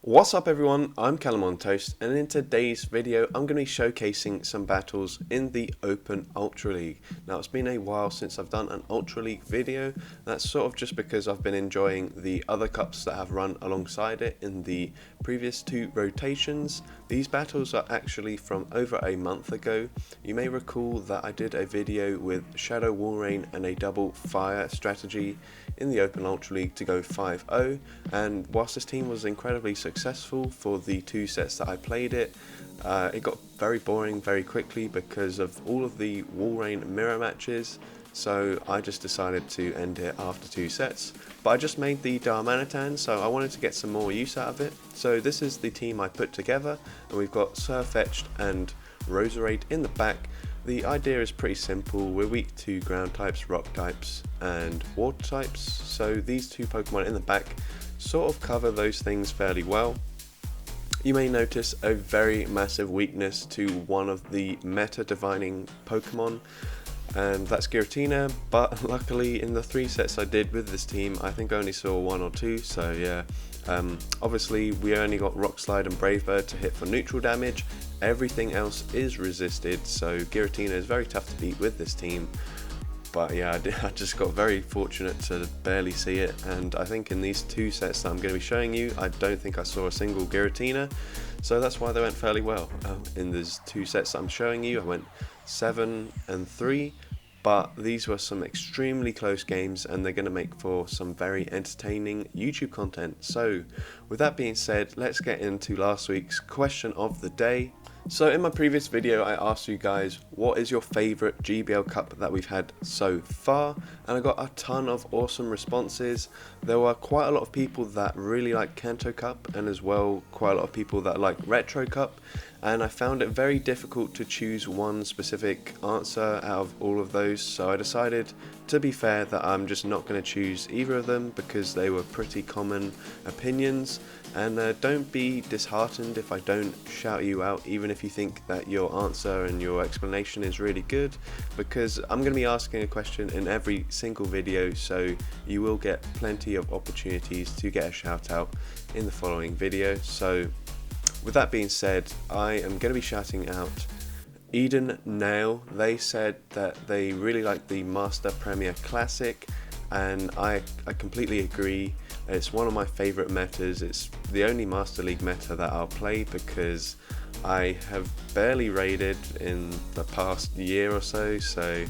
What's up everyone, I'm CallumOnToast, and in today's video I'm going to be showcasing some battles in the Open Ultra League. Now it's been a while since I've done an Ultra League video. That's sort of just because I've been enjoying the other cups that have run alongside it in the previous two rotations. These battles are actually from over a month ago. You may recall that I did a video with Shadow Walrein and a double fire strategy in the Open Ultra League to go 5-0, and whilst this team was incredibly successful for the two sets that I played it got very boring very quickly because of all of the Walrein mirror matches, so I just decided to end it after two sets. But I just made the Darmanitan, so I wanted to get some more use out of it. So this is the team I put together, and we've got Sirfetch'd and Roserade in the back. The idea is pretty simple. We're weak to ground types, rock types and water types, so these two Pokemon in the back sort of cover those things fairly well. You may notice a very massive weakness to one of the meta divining Pokemon, and that's Giratina, but luckily in the three sets I did with this team I think I only saw one or two, so yeah. Obviously we only got Rock Slide and Brave Bird to hit for neutral damage. Everything else is resisted, so Giratina is very tough to beat with this team. But yeah, I just got very fortunate to barely see it, and I think in these two sets that I'm going to be showing you, I don't think I saw a single Giratina, so that's why they went fairly well. In these two sets that I'm showing you, I went 7-3, but these were some extremely close games and they're going to make for some very entertaining YouTube content. So with that being said, let's get into last week's question of the day. So in my previous video I asked you guys what is your favourite GBL Cup that we've had so far, and I got a ton of awesome responses. There were quite a lot of people that really like Kanto Cup, and as well quite a lot of people that like Retro Cup, and I found it very difficult to choose one specific answer out of all of those, so I decided, to be fair, that I'm just not going to choose either of them because they were pretty common opinions. And don't be disheartened if I don't shout you out, even if you think that your answer and your explanation is really good, because I'm going to be asking a question in every single video, so you will get plenty of opportunities to get a shout out in the following video. So with that being said, I am going to be shouting out Eden Nail. They said that they really like the Master Premier Classic, and I completely agree. It's one of my favourite metas. It's the only Master League meta that I'll play because I have barely raided in the past year or so, so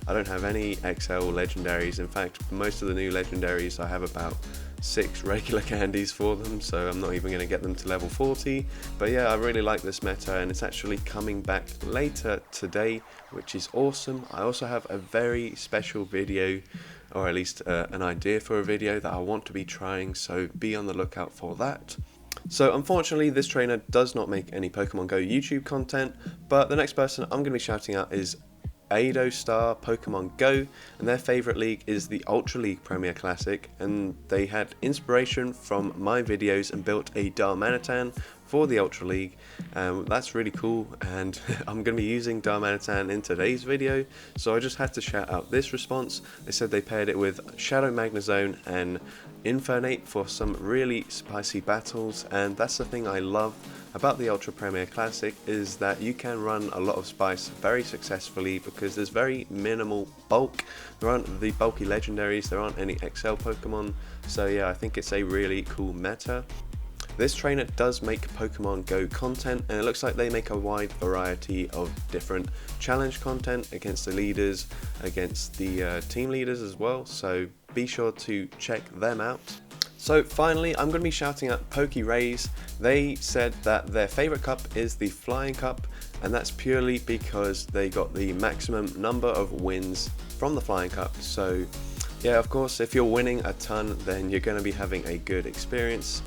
I don't have any XL legendaries. In fact, most of the new legendaries I have about 6 regular candies for them, so I'm not even going to get them to level 40. But yeah, I really like this meta, and it's actually coming back later today, which is awesome. I also have a very special video, or at least an idea for a video that I want to be trying, so be on the lookout for that. So unfortunately this trainer does not make any Pokemon Go YouTube content, but the next person I'm going to be shouting out is Ado Star Pokemon Go, and their favourite league is the Ultra League Premier Classic, and they had inspiration from my videos and built a Darmanitan for the Ultra League. That's really cool, and I'm going to be using Darmanitan in today's video, so I just had to shout out this response. They said they paired it with Shadow Magnezone and Infernape for some really spicy battles, and that's the thing I love about the Ultra Premier Classic, is that you can run a lot of spice very successfully because there's very minimal bulk. There aren't the bulky legendaries, there aren't any XL Pokemon, so yeah, I think it's a really cool meta. This trainer does make Pokemon Go content, and it looks like they make a wide variety of different challenge content against the leaders, against the team leaders as well, so be sure to check them out. So finally, I'm going to be shouting out PokeRays. They said that their favourite cup is the Flying Cup, and that's purely because they got the maximum number of wins from the Flying Cup. So yeah, of course, if you're winning a ton, then you're going to be having a good experience.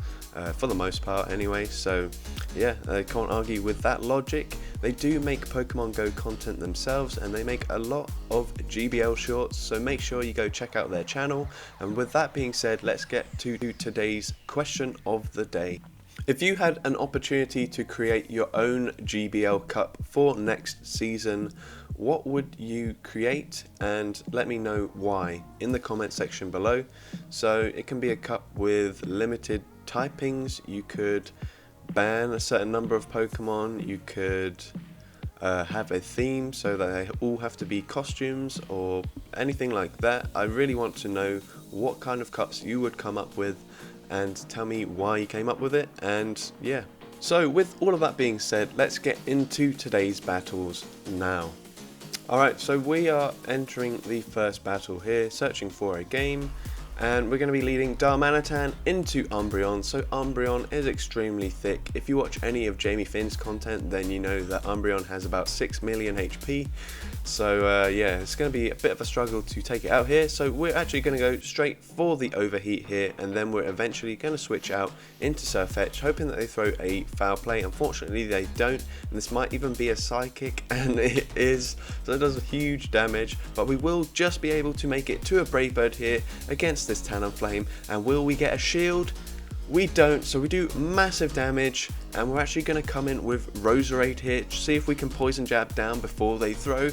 For the most part anyway, so yeah, I can't argue with that logic. They do make Pokemon Go content themselves, and they make a lot of GBL shorts, so make sure you go check out their channel. And with that being said, let's get to today's question of the day. If you had an opportunity to create your own GBL Cup for next season, what would you create? And let me know why in the comment section below. So it can be a cup with limited typings, you could ban a certain number of Pokemon, you could have a theme so that they all have to be costumes or anything like that. I really want to know what kind of cuts you would come up with and tell me why you came up with it, and yeah. So with all of that being said, let's get into today's battles now. Alright, so we are entering the first battle here, searching for a game, and we're going to be leading Darmanitan into Umbreon. So Umbreon is extremely thick. If you watch any of Jamie Finn's content, then you know that Umbreon has about 6 million HP. So yeah, it's going to be a bit of a struggle to take it out here. So we're actually going to go straight for the overheat here, and then we're eventually going to switch out into Sirfetch'd, hoping that they throw a foul play. Unfortunately, they don't, and this might even be a psychic, and it is, so it does huge damage. But we will just be able to make it to a Brave Bird here against this Talonflame. And will we get a shield? We don't, so we do massive damage, and we're actually going to come in with Roserade here to see if we can poison jab down before they throw,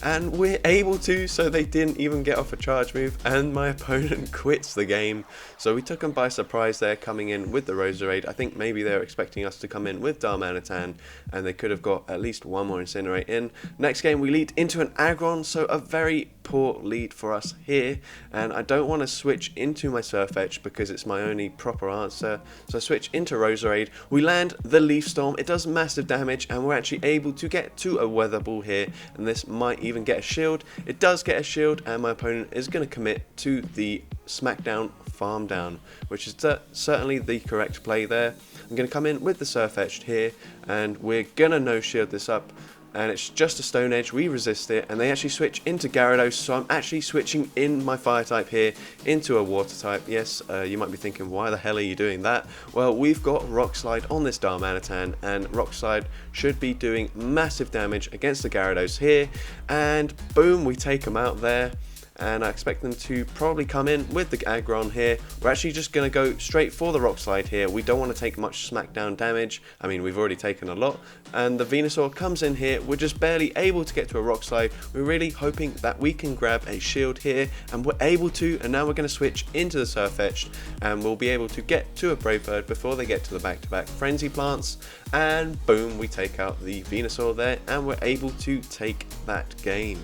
and we're able to, so they didn't even get off a charge move, and my opponent quits the game. So we took them by surprise there, coming in with the Roserade. I think maybe they were expecting us to come in with Darmanitan, and they could have got at least one more Incinerate in. Next game we lead into an Aggron, so a very poor lead for us here, and I don't want to switch into my Sirfetch'd because it's my only proper answer. So I switch into Roserade, we land the Leaf Storm, it does massive damage, and we're actually able to get to a Weather Ball here, and this might even get a shield. It does get a shield, and my opponent is going to commit to the Smackdown Farm Down, which is certainly the correct play there. I'm going to come in with the Sirfetch'd here, and we're going to no shield this up. And it's just a Stone Edge, we resist it, and they actually switch into Gyarados, so I'm actually switching in my Fire type here into a Water type. Yes, you might be thinking, why the hell are you doing that? Well, we've got Rock Slide on this Darmanitan, and Rock Slide should be doing massive damage against the Gyarados here, and boom, we take them out there. And I expect them to probably come in with the Aggron here. We're actually just going to go straight for the Rock Slide here. We don't want to take much Smackdown damage. I mean, we've already taken a lot. And the Venusaur comes in here. We're just barely able to get to a Rock Slide. We're really hoping that we can grab a shield here. And we're able to. And now we're going to switch into the Sirfetch'd. And we'll be able to get to a Brave Bird before they get to the back-to-back Frenzy Plants. And boom, we take out the Venusaur there. And we're able to take that game.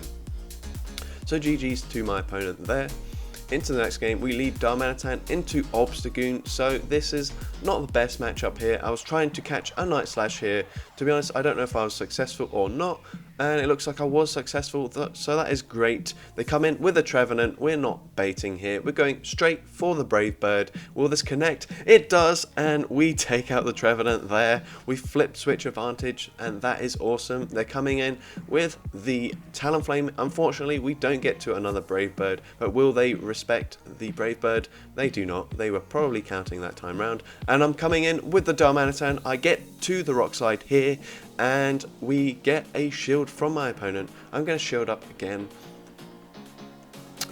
So GG's to my opponent there. Into the next game, we lead Darmanitan into Obstagoon. So this is not the best matchup here. I was trying to catch a Night Slash here. To be honest, I don't know if I was successful or not. And it looks like I was successful, so that is great. They come in with a Trevenant. We're not baiting here. We're going straight for the Brave Bird. Will this connect? It does, and we take out the Trevenant there. We flip switch advantage, and that is awesome. They're coming in with the Talonflame. Unfortunately, we don't get to another Brave Bird, but will they respect the Brave Bird? They do not. They were probably counting that time round. And I'm coming in with the Darmanitan. I get to the Rock Slide here, and we get a shield from my opponent. I'm going to shield up again.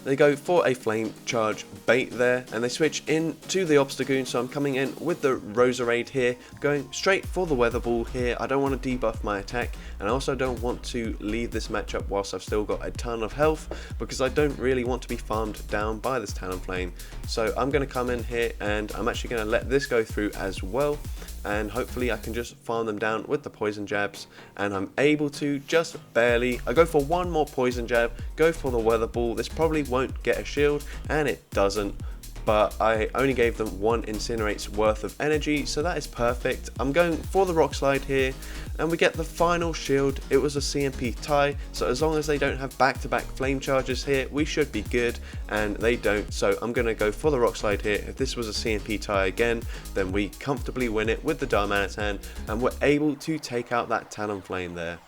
They go for a Flame Charge bait there, and they switch into the Obstagoon, so I'm coming in with the Roserade here, going straight for the Weather Ball here. I don't want to debuff my attack, and I also don't want to leave this matchup whilst I've still got a ton of health, because I don't really want to be farmed down by this Talonflame. So I'm going to come in here, and I'm actually going to let this go through as well. And hopefully I can just farm them down with the poison jabs, and I'm able to just barely. I go for one more poison jab, go for the Weather Ball. This probably won't get a shield, and it doesn't, but I only gave them one Incinerate's worth of energy, so that is perfect. I'm going for the Rock Slide here, and we get the final shield. It was a CMP tie, so as long as they don't have back-to-back flame charges here, we should be good, and they don't, so I'm going to go for the Rock Slide here. If this was a CMP tie again, then we comfortably win it with the Darmanitan, and we're able to take out that Talonflame there.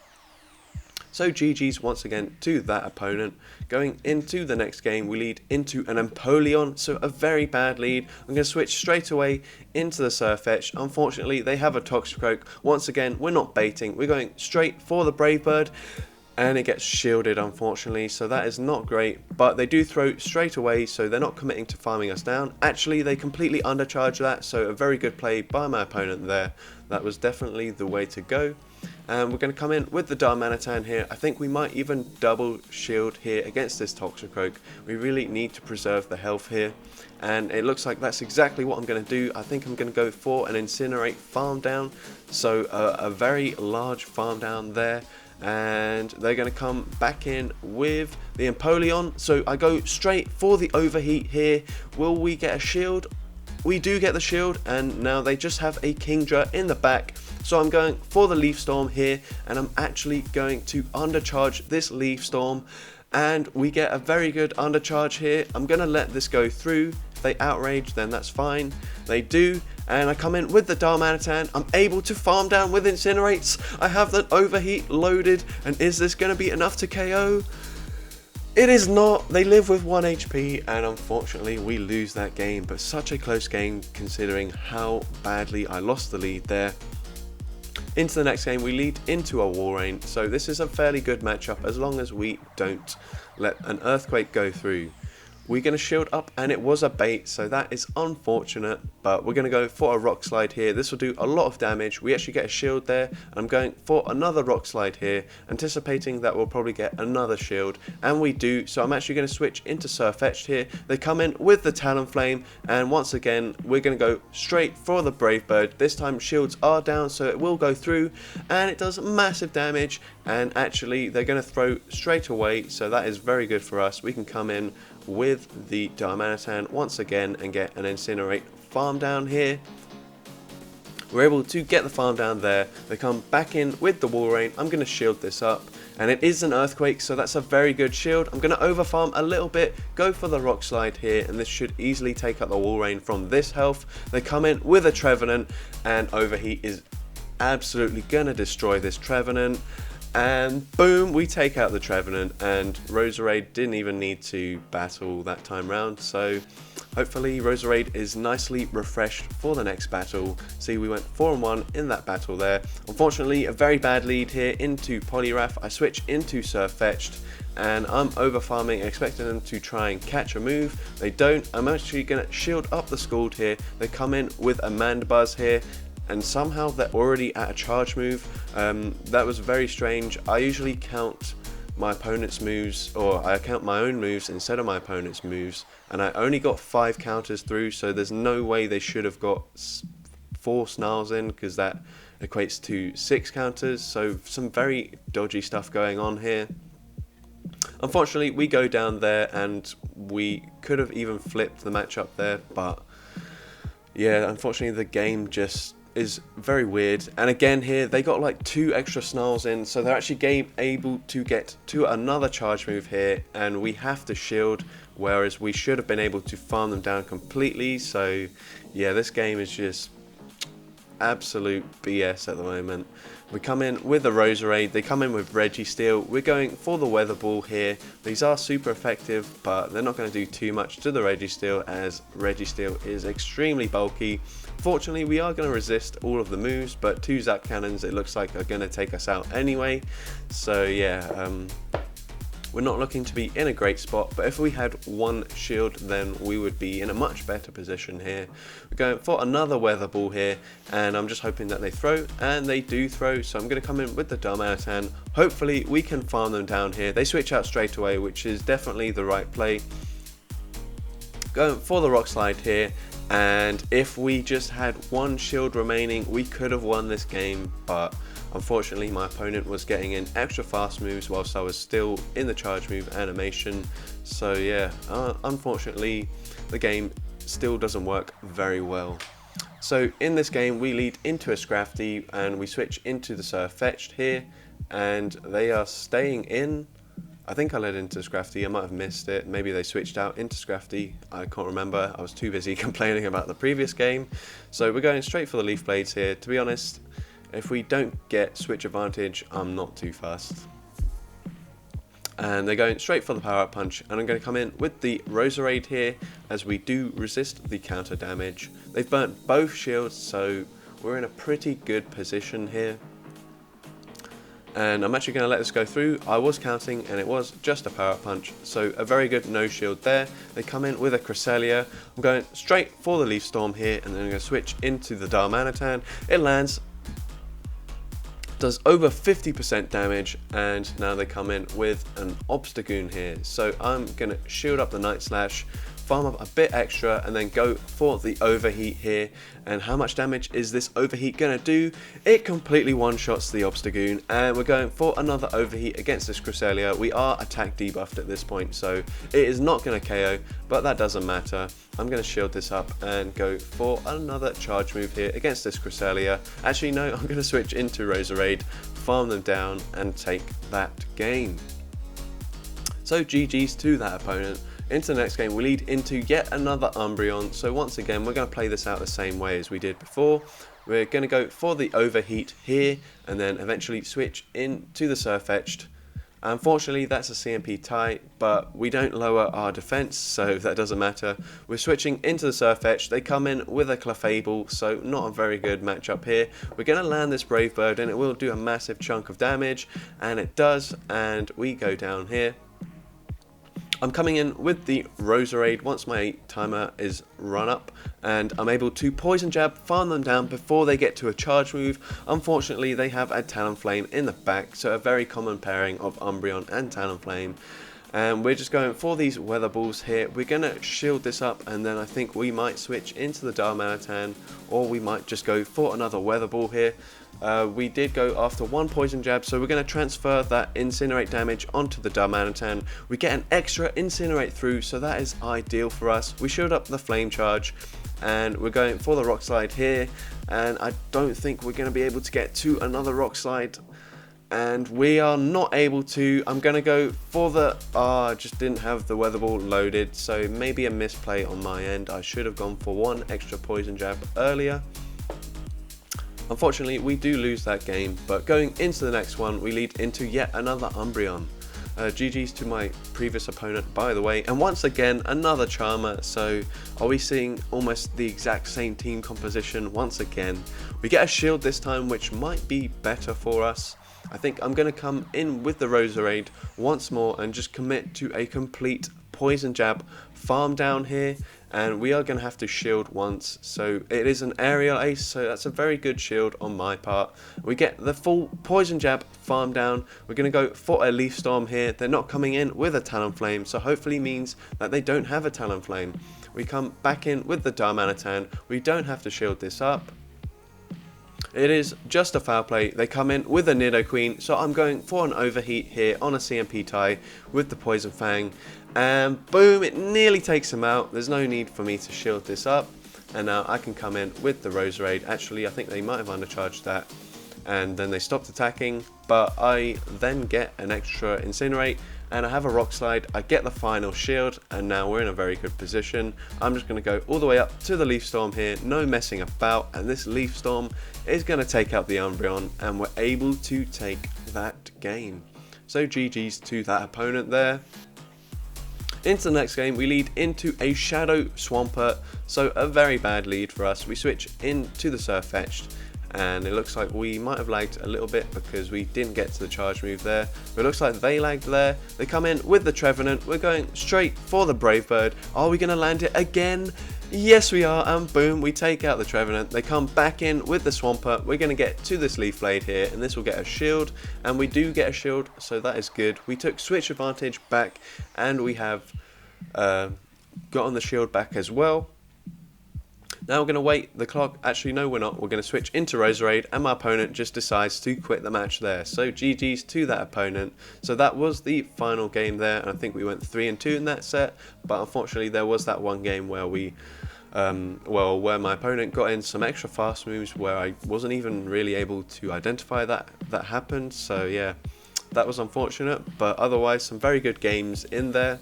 So GG's once again to that opponent. Going into the next game, we lead into an Empoleon, so a very bad lead. I'm going to switch straight away into the Sirfetch'd. Unfortunately, they have a Toxicroak. Once again, we're not baiting. We're going straight for the Brave Bird. and it gets shielded unfortunately, so that is not great. But they do throw straight away, so they're not committing to farming us down. Actually, they completely undercharge that, so a very good play by my opponent there. That was definitely the way to go. And we're going to come in with the Darmanitan here. I think we might even double shield here against this Toxicroak. We really need to preserve the health here, and it looks like that's exactly what I'm going to do. I think I'm going to go for an Incinerate farm down, so a very large farm down there. And they're going to come back in with the Empoleon, so I go straight for the overheat here. Will we get a shield? We do get the shield, and now they just have a Kingdra in the back, so I'm going for the Leaf Storm here, and I'm actually going to undercharge this Leaf Storm, and we get a very good undercharge here. I'm going to let this go through. If they outrage, then that's fine. They do, and I come in with the Darmanitan. I'm able to farm down with Incinerates. I have that overheat loaded, and is this going to be enough to KO? It is not. They live with 1 HP, and unfortunately we lose that game, but such a close game considering how badly I lost the lead there. Into the next game, we lead into a Walrein, so this is a fairly good matchup as long as we don't let an Earthquake go through. We're going to shield up, and it was a bait, so that is unfortunate, but we're going to go for a Rock Slide here. This will do a lot of damage. We actually get a shield there, and I'm going for another Rock Slide here, anticipating that we'll probably get another shield, and we do, so I'm actually going to switch into Sirfetch'd here. They come in with the Talonflame, and once again, we're going to go straight for the Brave Bird. This time shields are down, so it will go through, and it does massive damage, and actually they're going to throw straight away, so that is very good for us. We can come in with the Darmanitan once again and get an Incinerate farm down here. We're able to get the farm down there. They come back in with the Walrein. I'm going to shield this up, and it is an Earthquake, so that's a very good shield. I'm going to over farm a little bit, go for the Rock Slide here, and this should easily take out the Walrein from this health. They come in with a Trevenant, and overheat is absolutely going to destroy this Trevenant. And boom, we take out the Trevenant, and Roserade didn't even need to battle that time round, so hopefully Roserade is nicely refreshed for the next battle. See, we went 4-1 in that battle there. Unfortunately, a very bad lead here into Poliwrath. I switch into Sirfetch'd, and I'm over farming, expecting them to try and catch a move. They don't. I'm actually going to shield up the Scald here. They come in with a Mandibuzz here, and somehow they're already at a charge move. That was very strange. I usually count my opponent's moves, or I count my own moves instead of my opponent's moves, and I only got 5 counters through, so there's no way they should have got 4 snarls in, because that equates to 6 counters, so some very dodgy stuff going on here. Unfortunately, we go down there, and we could have even flipped the matchup there, but yeah, unfortunately the game just is very weird. And again here, they got like 2 extra snarls in, so they're actually able to get to another charge move here, and we have to shield, whereas we should have been able to farm them down completely. So yeah, this game is just absolute BS at the moment. We come in with a Roserade, they come in with Registeel. We're going for the Weather Ball here. These are super effective, but they're not going to do too much to the Registeel, as Registeel is extremely bulky. Fortunately, we are going to resist all of the moves, but 2 Zap Cannons, it looks like, are going to take us out anyway. So yeah, we're not looking to be in a great spot, but if we had 1 shield, then we would be in a much better position here. We're going for another Weather Ball here, and I'm just hoping that they throw, and they do throw, so I'm going to come in with the Darmanitan. Hopefully we can farm them down here. They switch out straight away, which is definitely the right play. Going for the Rock Slide here, and if we just had 1 shield remaining, we could have won this game, but unfortunately my opponent was getting in extra fast moves whilst I was still in the charge move animation. So yeah, unfortunately the game still doesn't work very well. So in this game we lead into a Scrafty, and we switch into the Sirfetch'd here, and they are staying in. I think I led into Scrafty, I might have missed it. Maybe they switched out into Scrafty, I can't remember. I was too busy complaining about the previous game. So we're going straight for the Leaf Blades here. To be honest, if we don't get switch advantage, I'm not too fast. And they're going straight for the Power Up Punch, and I'm going to come in with the Roserade here, as we do resist the counter damage. They've burnt both shields, so we're in a pretty good position here. And I'm actually going to let this go through. I was counting and it was just a power up punch, so a very good no shield there. They come in with a Cresselia. I'm going straight for the Leaf Storm here, and then I'm going to switch into the Darmanitan. It lands, does over 50% damage, and now they come in with an Obstagoon here. So I'm going to shield up the Night Slash, farm up a bit extra, and then go for the overheat here. And how much damage is this overheat gonna do? It completely one-shots the Obstagoon, and we're going for another overheat against this Cresselia. We are attack debuffed at this point, so it is not gonna KO, but that doesn't matter. I'm gonna shield this up and go for another charge move here against this Cresselia. Actually no, I'm gonna switch into Roserade, farm them down, and take that game. So GG's to that opponent. Into the next game, we lead into yet another Umbreon. So once again, we're going to play this out the same way as we did before. We're going to go for the overheat here, and then eventually switch into the Sirfetch'd. Unfortunately, that's a CMP tie, but we don't lower our defense, so that doesn't matter. We're switching into the Sirfetch'd. They come in with a Clefable, so not a very good matchup here. We're going to land this Brave Bird, and it will do a massive chunk of damage, and it does, and we go down here. I'm coming in with the Roserade once my timer is run up, and I'm able to Poison Jab, farm them down before they get to a charge move. Unfortunately, they have a Talonflame in the back, so a very common pairing of Umbreon and Talonflame. And we're just going for these Weather Balls here. We're going to shield this up, and then I think we might switch into the Darmanitan, or we might just go for another Weather Ball here. We did go after one Poison Jab, so we're going to transfer that Incinerate damage onto the Darmanitan. We get an extra Incinerate through, so that is ideal for us. We shield up the Flame Charge, and we're going for the Rock Slide here, and I don't think we're going to be able to get to another Rock Slide. And we are not able to. I'm going to go for the... I just didn't have the Weather Ball loaded, so maybe a misplay on my end. I should have gone for one extra Poison Jab earlier. Unfortunately, we do lose that game, but going into the next one, we lead into yet another Umbreon. GG's to my previous opponent, by the way, and once again, another Charmer. So are we seeing almost the exact same team composition once again? We get a shield this time, which might be better for us. I think I'm going to come in with the Roserade once more and just commit to a complete Poison Jab farm down here, and we are going to have to shield once. So it is an aerial ace, so that's a very good shield on my part. We get the full Poison Jab farm down. We're going to go for a Leaf Storm here. They're not coming in with a Talonflame, so hopefully means that they don't have a Talonflame. We come back in with the Darmanitan. We don't have to shield this up. It is just a foul play. They come in with a Nidoqueen, so I'm going for an overheat here on a CMP tie with the Poison Fang, and boom, it nearly takes him out. There's no need for me to shield this up, and now I can come in with the Roserade. Actually, I think they might have undercharged that, and then they stopped attacking, but I then get an extra Incinerate, and I have a Rock Slide. I get the final shield, and now we're in a very good position. I'm just going to go all the way up to the Leaf Storm here, no messing about, and this Leaf Storm is going to take out the Umbreon, and we're able to take that game. So GG's to that opponent there. Into the next game, we lead into a Shadow Swampert, so a very bad lead for us. We switch into the Sirfetch'd, and it looks like we might have lagged a little bit because we didn't get to the charge move there, but it looks like they lagged there. They come in with the Trevenant. We're going straight for the Brave Bird. Are we going to land it again? Yes we are, and boom, we take out the Trevenant. They come back in with the Swampert. We're going to get to this Leaf Blade here, and this will get a shield, and we do get a shield, so that is good. We took switch advantage back, and we have gotten the shield back as well. Now we're going to wait the clock. Actually, no, we're not. We're going to switch into Roserade, and my opponent just decides to quit the match there. So GG's to that opponent. So that was the final game there, and I think we went 3-2 in that set. But unfortunately, there was that one game where we, where my opponent got in some extra fast moves where I wasn't even really able to identify that happened. So yeah, that was unfortunate. But otherwise, some very good games in there.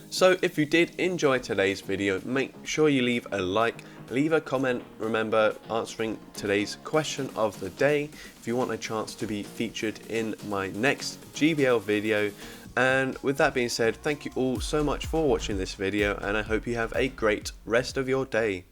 So if you did enjoy today's video, make sure you leave a like, leave a comment, remember answering today's question of the day if you want a chance to be featured in my next GBL video. And with that being said, thank you all so much for watching this video, and I hope you have a great rest of your day.